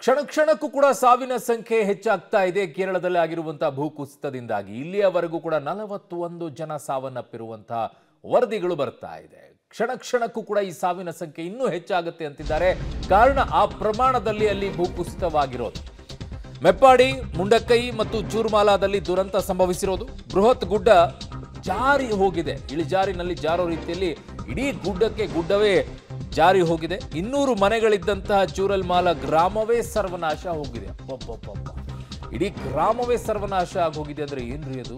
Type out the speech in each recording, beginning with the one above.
ಕ್ಷಣ ಕ್ಷಣಕ್ಕೂ ಕೂಡ ಸಾವಿನ ಸಂಖ್ಯೆ ಹೆಚ್ಚಾಗ್ತಾ ಇದೆ. ಕೇರಳದಲ್ಲಿ ಆಗಿರುವಂತಹ ಭೂಕುಸಿತದಿಂದಾಗಿ ಇಲ್ಲಿಯವರೆಗೂ ಕೂಡ 41 ಜನ ಸಾವನ್ನಪ್ಪಿರುವಂತಹ ವರದಿಗಳು ಬರ್ತಾ ಇದೆ. ಕ್ಷಣ ಕ್ಷಣಕ್ಕೂ ಕೂಡ ಈ ಸಾವಿನ ಸಂಖ್ಯೆ ಇನ್ನೂ ಹೆಚ್ಚಾಗುತ್ತೆ ಅಂತಿದ್ದಾರೆ. ಕಾರಣ ಆ ಪ್ರಮಾಣದಲ್ಲಿ ಅಲ್ಲಿ ಭೂಕುಸಿತವಾಗಿರೋದು. ಮೆಪ್ಪಾಡಿ, ಮುಂಡಕ್ಕೈ ಮತ್ತು ಚೂರ್ಮಾಲಾದಲ್ಲಿ ದುರಂತ ಸಂಭವಿಸಿರೋದು. ಬೃಹತ್ ಗುಡ್ಡ ಜಾರಿ ಹೋಗಿದೆ. ಇಳಿಜಾರಿನಲ್ಲಿ ಜಾರೋ ರೀತಿಯಲ್ಲಿ ಇಡೀ ಗುಡ್ಡವೇ ಜಾರಿ ಹೋಗಿದೆ. 200 ಮನೆಗಳಿದ್ದಂತಹ ಚೂರಲ್ಮಾಲ ಗ್ರಾಮವೇ ಸರ್ವನಾಶ ಹೋಗಿದೆ. ಇಡೀ ಗ್ರಾಮವೇ ಸರ್ವನಾಶ ಆಗೋಗಿದೆ ಅಂದ್ರೆ ಏನ್ರಿ ಅದು?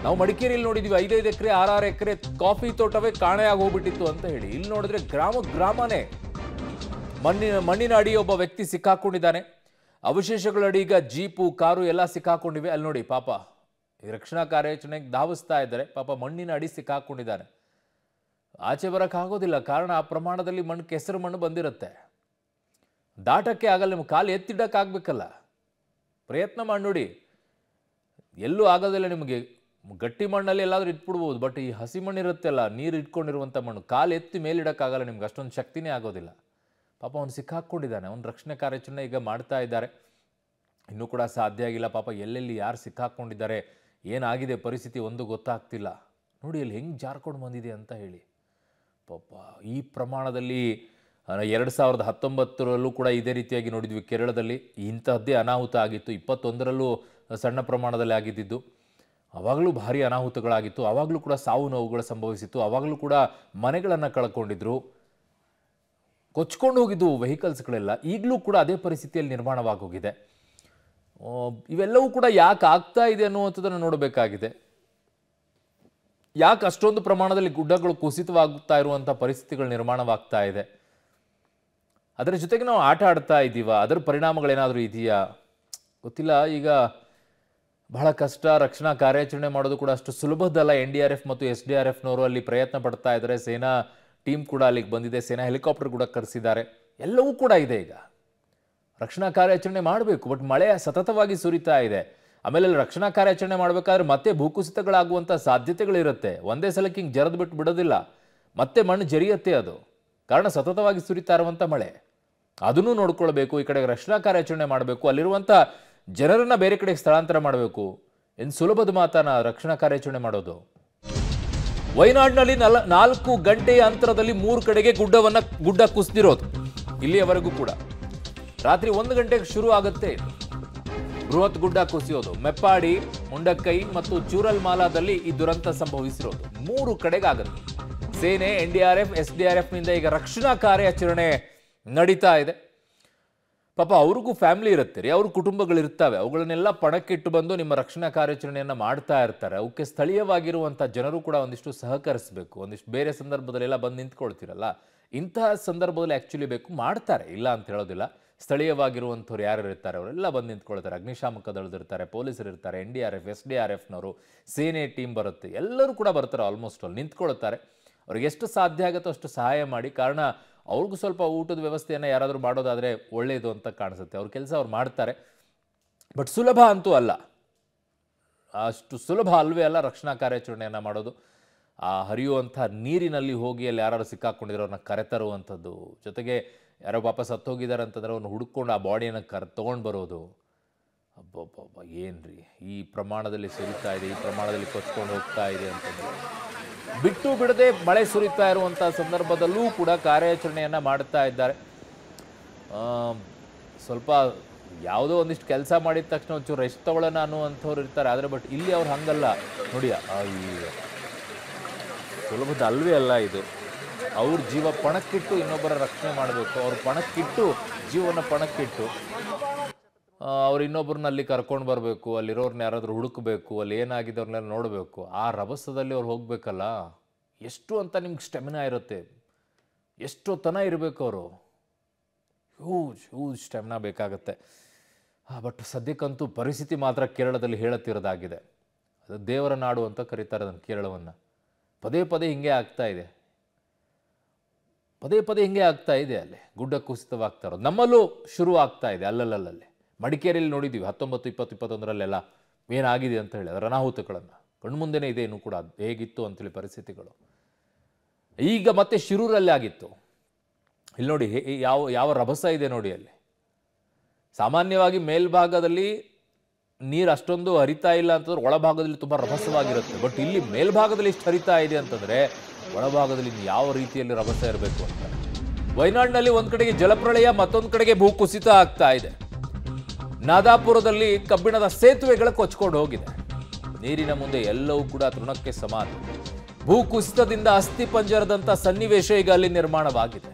ನಾವು ಮಡಿಕೇರಿಯಲ್ಲಿ ನೋಡಿದ್ವಿ 5 ಎಕರೆ 6 ಎಕರೆ ಕಾಫಿ ತೋಟವೇ ಕಾಣೆಯಾಗಿ ಹೋಗ್ಬಿಟ್ಟಿತ್ತು ಅಂತ ಹೇಳಿ. ಇಲ್ಲಿ ನೋಡಿದ್ರೆ ಗ್ರಾಮನೇ ಮಣ್ಣಿನ ಅಡಿ ಒಬ್ಬ ವ್ಯಕ್ತಿ ಸಿಕ್ಕಾಕೊಂಡಿದ್ದಾನೆ. ಅವಶೇಷಗಳಡಿ ಈಗ ಜೀಪು ಕಾರು ಎಲ್ಲ ಸಿಕ್ಕಾಕೊಂಡಿವೆ. ಅಲ್ಲಿ ನೋಡಿ ಪಾಪ ಈ ರಕ್ಷಣಾ ಕಾರ್ಯಾಚರಣೆಗೆ ಧಾವಿಸ್ತಾ ಇದ್ದಾರೆ. ಪಾಪ ಮಣ್ಣಿನ ಅಡಿ ಸಿಕ್ಕಾಕೊಂಡಿದ್ದಾರೆ. ಆಚೆ ಬರಕ್ಕೆ ಆಗೋದಿಲ್ಲ. ಕಾರಣ ಆ ಪ್ರಮಾಣದಲ್ಲಿ ಕೆಸರು ಮಣ್ಣು ಬಂದಿರುತ್ತೆ. ದಾಟಕ್ಕೆ ಆಗಲ್ಲ. ನಿಮ್ಗೆ ಕಾಲು ಎತ್ತಿಡಕ್ಕಾಗಬೇಕಲ್ಲ. ಪ್ರಯತ್ನ ಮಾಡಿ ನೋಡಿ. ಎಲ್ಲೂ ಆಗೋದಿಲ್ಲ ನಿಮಗೆ. ಗಟ್ಟಿ ಮಣ್ಣಲ್ಲಿ ಎಲ್ಲಾದ್ರೂ ಇಟ್ಬಿಡ್ಬೋದು. ಬಟ್ ಈ ಹಸಿ ಮಣ್ಣು ಇರುತ್ತೆಲ್ಲ, ನೀರು ಇಟ್ಕೊಂಡಿರುವಂಥ ಮಣ್ಣು, ಕಾಲು ಎತ್ತಿ ಮೇಲಿಡಕ್ಕಾಗಲ್ಲ ನಿಮ್ಗೆ. ಅಷ್ಟೊಂದು ಶಕ್ತಿನೇ ಆಗೋದಿಲ್ಲ. ಪಾಪ ಅವನು ಸಿಕ್ಕಾಕೊಂಡಿದ್ದಾನೆ. ಅವನು ರಕ್ಷಣೆ ಕಾರ್ಯಾಚರಣೆ ಈಗ ಮಾಡ್ತಾ ಇದ್ದಾರೆ. ಇನ್ನೂ ಕೂಡ ಸಾಧ್ಯ ಆಗಿಲ್ಲ. ಪಾಪ ಎಲ್ಲೆಲ್ಲಿ ಯಾರು ಸಿಕ್ಕಾಕೊಂಡಿದ್ದಾರೆ, ಏನಾಗಿದೆ ಪರಿಸ್ಥಿತಿ ಒಂದು ಗೊತ್ತಾಗ್ತಿಲ್ಲ. ನೋಡಿ ಅಲ್ಲಿ ಹೆಂಗೆ ಜಾರ್ಕೊಂಡು ಬಂದಿದೆ ಅಂತ ಹೇಳಿ. ಪಾಪ ಈ ಪ್ರಮಾಣದಲ್ಲಿ 2019ರಲ್ಲೂ ಕೂಡ ಇದೇ ರೀತಿಯಾಗಿ ನೋಡಿದ್ವಿ. ಕೇರಳದಲ್ಲಿ ಇಂತಹದ್ದೇ ಅನಾಹುತ ಆಗಿತ್ತು. 21ರಲ್ಲೂ ಸಣ್ಣ ಪ್ರಮಾಣದಲ್ಲಿ ಆಗಿದ್ದು. ಆವಾಗಲೂ ಭಾರಿ ಅನಾಹುತಗಳಾಗಿತ್ತು. ಆವಾಗಲೂ ಕೂಡ ಸಾವು ನೋವುಗಳು ಸಂಭವಿಸಿತ್ತು. ಆವಾಗಲೂ ಕೂಡ ಮನೆಗಳನ್ನು ಕಳ್ಕೊಂಡಿದ್ರು, ಕೊಚ್ಕೊಂಡು ಹೋಗಿದ್ದು ವೆಹಿಕಲ್ಸ್ಗಳೆಲ್ಲ. ಈಗಲೂ ಕೂಡ ಅದೇ ಪರಿಸ್ಥಿತಿಯಲ್ಲಿ ನಿರ್ಮಾಣವಾಗಿ ಹೋಗಿದೆ. ಇವೆಲ್ಲವೂ ಕೂಡ ಯಾಕೆ ಆಗ್ತಾ ಇದೆ ಅನ್ನುವಂಥದ್ದನ್ನು ನೋಡಬೇಕಾಗಿದೆ. ಯಾಕೆ ಅಷ್ಟೊಂದು ಪ್ರಮಾಣದಲ್ಲಿ ಗುಡ್ಡಗಳು ಕುಸಿತವಾಗ್ತಾ ಇರುವಂಥ ಪರಿಸ್ಥಿತಿಗಳು ನಿರ್ಮಾಣವಾಗ್ತಾ ಇದೆ? ಅದರ ಜೊತೆಗೆ ನಾವು ಆಟ ಆಡ್ತಾ ಇದ್ದೀವ? ಅದರ ಪರಿಣಾಮಗಳೇನಾದರೂ ಇದೆಯಾ ಗೊತ್ತಿಲ್ಲ. ಈಗ ಬಹಳ ಕಷ್ಟ. ರಕ್ಷಣಾ ಕಾರ್ಯಾಚರಣೆ ಮಾಡೋದು ಕೂಡ ಅಷ್ಟು ಸುಲಭದಲ್ಲ. NDRF ಮತ್ತು SDRFನವರು ಅಲ್ಲಿ ಪ್ರಯತ್ನ ಪಡ್ತಾ ಇದ್ದಾರೆ. ಸೇನಾ ಟೀಮ್ ಕೂಡ ಅಲ್ಲಿಗೆ ಬಂದಿದೆ. ಸೇನಾ ಹೆಲಿಕಾಪ್ಟರ್ ಕೂಡ ಕರೆಸಿದ್ದಾರೆ. ಎಲ್ಲವೂ ಕೂಡ ಇದೆ. ಈಗ ರಕ್ಷಣಾ ಕಾರ್ಯಾಚರಣೆ ಮಾಡಬೇಕು. ಬಟ್ ಮಳೆ ಸತತವಾಗಿ ಸುರಿತಾ ಇದೆ. ಆಮೇಲೆ ಅಲ್ಲಿ ರಕ್ಷಣಾ ಕಾರ್ಯಾಚರಣೆ ಮಾಡಬೇಕಾದ್ರೆ ಮತ್ತೆ ಭೂಕುಸಿತಗಳಾಗುವಂಥ ಸಾಧ್ಯತೆಗಳಿರುತ್ತೆ. ಒಂದೇ ಸಲಕ್ಕೆ ಹಿಂಗೆ ಜರದ್ ಬಿಟ್ಟು ಬಿಡೋದಿಲ್ಲ. ಮತ್ತೆ ಮಣ್ಣು ಜರಿಯತ್ತೆ ಅದು. ಕಾರಣ ಸತತವಾಗಿ ಸುರಿತಾ ಇರುವಂಥ ಮಳೆ. ಅದನ್ನು ನೋಡ್ಕೊಳ್ಬೇಕು. ಈ ಕಡೆ ರಕ್ಷಣಾ ಕಾರ್ಯಾಚರಣೆ ಮಾಡಬೇಕು. ಅಲ್ಲಿರುವಂಥ ಜನರನ್ನ ಬೇರೆ ಕಡೆಗೆ ಸ್ಥಳಾಂತರ ಮಾಡಬೇಕು. ಏನು ಸುಲಭದ ಮಾತನ ರಕ್ಷಣಾ ಕಾರ್ಯಾಚರಣೆ ಮಾಡೋದು? ವಯನಾಡಿನಲ್ಲಿ 4 ಗಂಟೆಯ ಅಂತರದಲ್ಲಿ 3 ಕಡೆಗೆ ಗುಡ್ಡ ಕುಸಿದಿರೋದು. ಇಲ್ಲಿಯವರೆಗೂ ಕೂಡ ರಾತ್ರಿ 1 ಗಂಟೆಗೆ ಶುರು ಆಗುತ್ತೆ ಬೃಹತ್ ಗುಡ್ಡ ಕುಸಿಯೋದು. ಮೆಪ್ಪಾಡಿ, ಮುಂಡಕ್ಕೈ ಮತ್ತು ಚೂರಲ್ಮಾಲಾದಲ್ಲಿ ಈ ದುರಂತ ಸಂಭವಿಸಿರೋದು. 3 ಕಡೆಗಾಗುತ್ತೆ. ಸೇನೆ, NDRF, SDRFನಿಂದ ಈಗ ರಕ್ಷಣಾ ಕಾರ್ಯಾಚರಣೆ ನಡೀತಾ ಇದೆ. ಪಾಪ ಅವ್ರಿಗೂ ಫ್ಯಾಮಿಲಿ ಇರುತ್ತೆ ರೀ, ಅವ್ರ ಕುಟುಂಬಗಳಿರ್ತವೆ. ಅವುಗಳನ್ನೆಲ್ಲ ಪಣಕ್ಕಿಟ್ಟು ಬಂದು ನಿಮ್ಮ ರಕ್ಷಣಾ ಕಾರ್ಯಾಚರಣೆಯನ್ನು ಮಾಡ್ತಾ ಇರ್ತಾರೆ. ಅವಕ್ಕೆ ಸ್ಥಳೀಯವಾಗಿರುವಂಥ ಜನರು ಕೂಡ ಒಂದಿಷ್ಟು ಸಹಕರಿಸಬೇಕು. ಒಂದಿಷ್ಟು ಬೇರೆ ಸಂದರ್ಭದಲ್ಲೆಲ್ಲ ಬಂದು ನಿಂತ್ಕೊಳ್ತಿರಲ್ಲ, ಇಂತಹ ಸಂದರ್ಭದಲ್ಲಿ ಆ್ಯಕ್ಚುಲಿ ಬೇಕು, ಮಾಡ್ತಾರೆ, ಇಲ್ಲ ಅಂತ ಹೇಳೋದಿಲ್ಲ. ಸ್ಥಳೀಯವಾಗಿರುವಂಥವ್ರು ಯಾರು ಇರ್ತಾರೆ ಅವರೆಲ್ಲ ಬಂದು ನಿಂತ್ಕೊಳ್ತಾರೆ. ಅಗ್ನಿಶಾಮಕ ದಳದಿರ್ತಾರೆ, ಪೊಲೀಸರು ಇರ್ತಾರೆ, NDRF, SDRFನವರು, ಸೇನೆ ಟೀಮ್ ಬರುತ್ತೆ. ಎಲ್ಲರೂ ಕೂಡ ಬರ್ತಾರೆ. ಆಲ್ಮೋಸ್ಟ್ ಅಲ್ಲಿ ನಿಂತ್ಕೊಳ್ತಾರೆ. ಅವ್ರಿಗೆ ಎಷ್ಟು ಸಾಧ್ಯ ಆಗುತ್ತೋ ಅಷ್ಟು ಸಹಾಯ ಮಾಡಿ. ಕಾರಣ ಅವ್ರಿಗೂ ಸ್ವಲ್ಪ ಊಟದ ವ್ಯವಸ್ಥೆಯನ್ನು ಯಾರಾದರೂ ಮಾಡೋದಾದರೆ ಒಳ್ಳೆಯದು ಅಂತ ಕಾಣಿಸುತ್ತೆ. ಅವ್ರ ಕೆಲಸ ಅವ್ರು ಮಾಡ್ತಾರೆ. ಬಟ್ ಸುಲಭ ಅಂತೂ ಅಲ್ಲ. ಅಷ್ಟು ಸುಲಭ ಅಲ್ವೇ ಅಲ್ಲ ರಕ್ಷಣಾ ಕಾರ್ಯಾಚರಣೆಯನ್ನು ಮಾಡೋದು. ಆ ಹರಿಯುವಂಥ ನೀರಿನಲ್ಲಿ ಹೋಗಿ ಅಲ್ಲಿ ಯಾರು ಸಿಕ್ಕಾಕೊಂಡಿರೋ ಅವ್ರನ್ನ ಕರೆತರುವಂಥದ್ದು, ಜೊತೆಗೆ ಯಾರೋ ಪಾಪ ಸತ್ತೋಗಿದ್ದಾರೆ ಅಂತಂದ್ರೆ ಅವ್ರನ್ನ ಹುಡ್ಕೊಂಡು ಆ ಬಾಡಿಯನ್ನು ತೊಗೊಂಡು ಬರೋದು. ಅಬ್ಬಬ್ಬಬ್ಬ ಏನ್ರಿ ಈ ಪ್ರಮಾಣದಲ್ಲಿ ಸುರಿತಾ ಇದೆ, ಈ ಪ್ರಮಾಣದಲ್ಲಿ ಕೊಚ್ಕೊಂಡು ಹೋಗ್ತಾ ಇದೆ ಅಂತಂದ್ರೆ ಬಿಟ್ಟು ಬಿಡದೆ ಮಳೆ ಸುರಿತಾ ಇರುವಂಥ ಸಂದರ್ಭದಲ್ಲೂ ಕೂಡ ಕಾರ್ಯಾಚರಣೆಯನ್ನು ಮಾಡ್ತಾ ಇದ್ದಾರೆ. ಸ್ವಲ್ಪ ಯಾವುದೋ ಒಂದಿಷ್ಟು ಕೆಲಸ ಮಾಡಿದ ತಕ್ಷಣ ಒಂಚೂರು ರೆಸ್ಟ್ ತಗೊಳ್ಳೋಣ ಅನ್ನುವಂಥವ್ರು ಇರ್ತಾರೆ. ಆದರೆ ಬಟ್ ಇಲ್ಲಿ ಅವ್ರು ಹಂಗಲ್ಲ ನೋಡಿ. ಈ ಸುಲಭದ ಅಲ್ವೇ ಅಲ್ಲ ಇದು. ಅವ್ರ ಜೀವ ಪಣಕ್ಕಿಟ್ಟು ಇನ್ನೊಬ್ಬರ ರಕ್ಷಣೆ ಮಾಡಬೇಕು. ಅವ್ರ ಪಣಕ್ಕಿಟ್ಟು ಜೀವನ ಪಣಕ್ಕಿಟ್ಟು ಅವ್ರು ಇನ್ನೊಬ್ಬರನ್ನ ಅಲ್ಲಿ ಕರ್ಕೊಂಡು ಬರಬೇಕು. ಅಲ್ಲಿರೋರ್ನ ಯಾರಾದರೂ ಹುಡುಕಬೇಕು. ಅಲ್ಲಿ ಏನಾಗಿದೆ ಅವ್ರನ್ನೆಲ್ಲ ನೋಡಬೇಕು. ಆ ರಭಸದಲ್ಲಿ ಅವ್ರು ಹೋಗ್ಬೇಕಲ್ಲ. ಎಷ್ಟು ಅಂತ ನಿಮ್ಗೆ ಸ್ಟೆಮಿನಾ ಇರುತ್ತೆ, ಎಷ್ಟೊತ್ತನ ಇರಬೇಕು ಅವರು. ಹ್ಯೂಜ್ ಸ್ಟೆಮಿನಾ ಬೇಕಾಗತ್ತೆ. ಬಟ್ ಸದ್ಯಕ್ಕಂತೂ ಪರಿಸ್ಥಿತಿ ಮಾತ್ರ ಕೇರಳದಲ್ಲಿ ಹೇಳುತ್ತಿರೋದಾಗಿದೆ. ಅದು ದೇವರ ನಾಡು ಅಂತ ಕರೀತಾರೆ ಅದನ್ನು ಕೇರಳವನ್ನು. ಪದೇ ಪದೇ ಹಿಂಗೆ ಆಗ್ತಾ ಇದೆ. ಅಲ್ಲಿ ಗುಡ್ಡ ಕುಸಿತವಾಗ್ತಾ ಇರೋದು. ನಮ್ಮಲ್ಲೂ ಶುರು ಆಗ್ತಾ ಇದೆ ಅಲ್ಲಲ್ಲಿ. ಮಡಿಕೇರಿಯಲ್ಲಿ ನೋಡಿದ್ದೀವಿ 19, 20, 21ರಲ್ಲೆಲ್ಲ ಏನಾಗಿದೆ ಅಂತ ಹೇಳಿ ಅದರ ಅನಾಹುತಗಳನ್ನು ಕಣ್ಮುಂದೆನೇ ಇದೆ. ಇನ್ನೂ ಕೂಡ ಹೇಗಿತ್ತು ಅಂತೇಳಿ ಪರಿಸ್ಥಿತಿಗಳು. ಈಗ ಮತ್ತೆ ಶಿರೂರಲ್ಲಿ ಆಗಿತ್ತು. ಇಲ್ಲಿ ನೋಡಿ ಯಾವ ರಭಸ ಇದೆ ನೋಡಿ ಅಲ್ಲಿ. ಸಾಮಾನ್ಯವಾಗಿ ಮೇಲ್ಭಾಗದಲ್ಲಿ ನೀರು ಅಷ್ಟೊಂದು ಹರಿತಾ ಇಲ್ಲ ಅಂತಂದ್ರೆ ಒಳಭಾಗದಲ್ಲಿ ತುಂಬ ರಭಸವಾಗಿರುತ್ತೆ. ಬಟ್ ಇಲ್ಲಿ ಮೇಲ್ಭಾಗದಲ್ಲಿ ಇಷ್ಟು ಹರಿತಾ ಇದೆ ಅಂತಂದರೆ ಒಳಭಾಗದಲ್ಲಿ ಯಾವ ರೀತಿಯಲ್ಲಿ ರಭಸ ಇರಬೇಕು ಅಂತ. ವಯನಾಡಿನಲ್ಲಿ ಒಂದು ಕಡೆಗೆ ಜಲಪ್ರಳಯ, ಮತ್ತೊಂದು ಕಡೆಗೆ ಭೂಕುಸಿತ ಆಗ್ತಾ ಇದೆ. ನಾದಾಪುರದಲ್ಲಿ ಕಬ್ಬಿಣದ ಸೇತುವೆಗಳು ಕೊಚ್ಕೊಂಡು ಹೋಗಿದೆ. ನೀರಿನ ಮುಂದೆ ಎಲ್ಲವೂ ಕೂಡ ತೃಣಕ್ಕೆ ಸಮಾನ. ಭೂಕುಸಿತದಿಂದ ಅಸ್ಥಿಪಂಜರದಂಥ ಸನ್ನಿವೇಶ ಈಗ ಅಲ್ಲಿ ನಿರ್ಮಾಣವಾಗಿದೆ.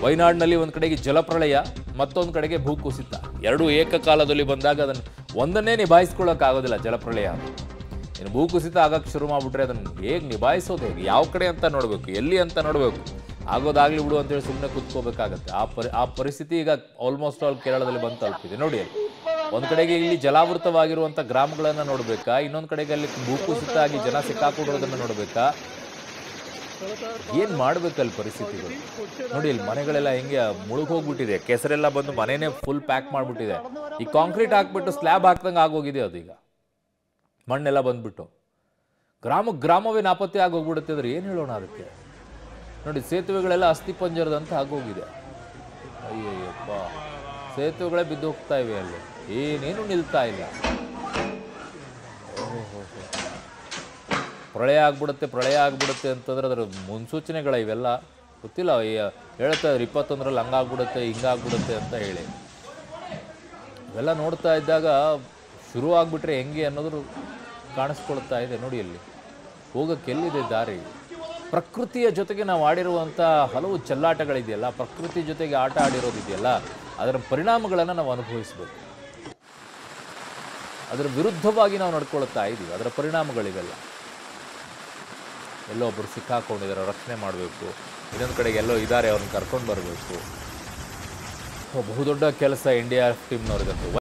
ವಯನಾಡಿನಲ್ಲಿ ಒಂದು ಕಡೆಗೆ ಜಲಪ್ರಳಯ, ಮತ್ತೊಂದು ಕಡೆಗೆ ಭೂಕುಸಿತ. ಎರಡೂ ಏಕಕಾಲದಲ್ಲಿ ಬಂದಾಗ ಅದನ್ನು ಒಂದನ್ನೇ ನಿಭಾಯಿಸ್ಕೊಳ್ಳೋಕ್ಕಾಗೋದಿಲ್ಲ. ಜಲಪ್ರಳಯ ಇನ್ನು ಭೂಕುಸಿತ ಆಗಕ್ಕೆ ಶುರು ಮಾಡಿಬಿಟ್ರೆ ಅದನ್ನು ಹೇಗೆ ನಿಭಾಯಿಸೋದು, ಹೇಗೆ, ಯಾವ ಕಡೆ ಅಂತ ನೋಡಬೇಕು, ಎಲ್ಲಿ ಅಂತ ನೋಡಬೇಕು. ಆಗೋದಾಗ್ಲಿ ಬಿಡು ಅಂತೇಳಿ ಸುಮ್ಮನೆ ಕೂತ್ಕೋಬೇಕಾಗತ್ತೆ. ಆ ಪರಿಸ್ಥಿತಿ ಈಗ ಆಲ್ಮೋಸ್ಟ್ ಆಲ್ ಕೇರಳದಲ್ಲಿ ಬಂದು ತಲುಪಿದೆ. ನೋಡಿ, ಅಲ್ಲಿ ಒಂದು ಕಡೆಗೆ ಇಲ್ಲಿ ಜಲಾವೃತವಾಗಿರುವಂಥ ಗ್ರಾಮಗಳನ್ನು ನೋಡಬೇಕಾ, ಇನ್ನೊಂದು ಕಡೆಗೆ ಅಲ್ಲಿ ಭೂಕುಸಿತ ಆಗಿ ಜನ ಸಿಕ್ಕಾಕೊಂಡಿರೋದನ್ನು ನೋಡಬೇಕಾ, ಏನು ಮಾಡ್ಬೇಕಲ್ಲಿ ಪರಿಸ್ಥಿತಿಗಳು. ನೋಡಿ, ಇಲ್ಲಿ ಮನೆಗಳೆಲ್ಲ ಹೆಂಗೆ ಮುಳುಗೋಗ್ಬಿಟ್ಟಿದೆ. ಕೆಸರೆಲ್ಲ ಬಂದು ಮನೆಯೇ ಫುಲ್ ಪ್ಯಾಕ್ ಮಾಡಿಬಿಟ್ಟಿದೆ. ಈ ಕಾಂಕ್ರೀಟ್ ಹಾಕ್ಬಿಟ್ಟು ಸ್ಲ್ಯಾಬ್ ಹಾಕ್ದಂಗೆ ಆಗೋಗಿದೆ ಅದೀಗ. ಮಣ್ಣೆಲ್ಲ ಬಂದ್ಬಿಟ್ಟು ಗ್ರಾಮವೇ ನಾಪತ್ತೆ ಆಗೋಗ್ಬಿಡುತ್ತೆ ಅಂದ್ರೆ ಏನು ಹೇಳೋಣ ಅದಕ್ಕೆ. ನೋಡಿ, ಸೇತುವೆಗಳೆಲ್ಲ ಅಸ್ಥಿಪಂಜರದಂತ ಆಗೋಗಿದೆ. ಅಯ್ಯಯ್ಯಪ್ಪ, ಸೇತುವೆಗಳೇ ಬಿದ್ದು ಹೋಗ್ತಾ ಇವೆ, ಅಲ್ಲಿ ಏನೇನು ನಿಲ್ತಾ ಇಲ್ಲ. ಪ್ರಳಯ ಆಗ್ಬಿಡುತ್ತೆ ಅಂತಂದ್ರೆ ಅದರ ಮುನ್ಸೂಚನೆಗಳ ಇವೆಲ್ಲ ಗೊತ್ತಿಲ್ಲ. ಹೇಳ್ತಾ ಇದ್ರು 21ರಲ್ಲಿ ಹಂಗಾಗ್ಬಿಡುತ್ತೆ, ಹಿಂಗಾಗ್ಬಿಡುತ್ತೆ ಅಂತ ಹೇಳಿ. ಇವೆಲ್ಲ ನೋಡ್ತಾ ಇದ್ದಾಗ ಶುರು ಆಗ್ಬಿಟ್ರೆ ಹೆಂಗೆ ಅನ್ನೋದು ಕಾಣಿಸ್ಕೊಳ್ತಾ ಇದೆ. ನೋಡಿ, ಅಲ್ಲಿ ಹೋಗೋಕ್ಕೆ ಎಲ್ಲಿದೆ ದಾರಿ. ಪ್ರಕೃತಿಯ ಜೊತೆಗೆ ನಾವು ಆಡಿರುವಂಥ ಹಲವು ಚೆಲ್ಲಾಟಗಳಿದೆಯಲ್ಲ, ಪ್ರಕೃತಿ ಜೊತೆಗೆ ಆಟ ಆಡಿರೋದಿದೆಯಲ್ಲ, ಅದರ ಪರಿಣಾಮಗಳನ್ನು ನಾವು ಅನುಭವಿಸಬೇಕು. ಅದರ ವಿರುದ್ಧವಾಗಿ ನಾವು ನಡ್ಕೊಳ್ತಾ ಇದ್ದೀವಿ. ಅದರ ಪರಿಣಾಮಗಳಿವೆಲ್ಲ. ಎಲ್ಲೋ ಒಬ್ಬರು ಸಿಕ್ಕಾಕೊಂಡಿದ್ದಾರೆ, ರಕ್ಷಣೆ ಮಾಡಬೇಕು. ಇನ್ನೊಂದು ಕಡೆಗೆ ಎಲ್ಲೋ ಇದ್ದಾರೆ, ಅವ್ರನ್ನ ಕರ್ಕೊಂಡು ಬರಬೇಕು. ಬಹುದೊಡ್ಡ ಕೆಲಸ NDRF ಟೀಮ್ನವ್ರಿಗಂತೂ.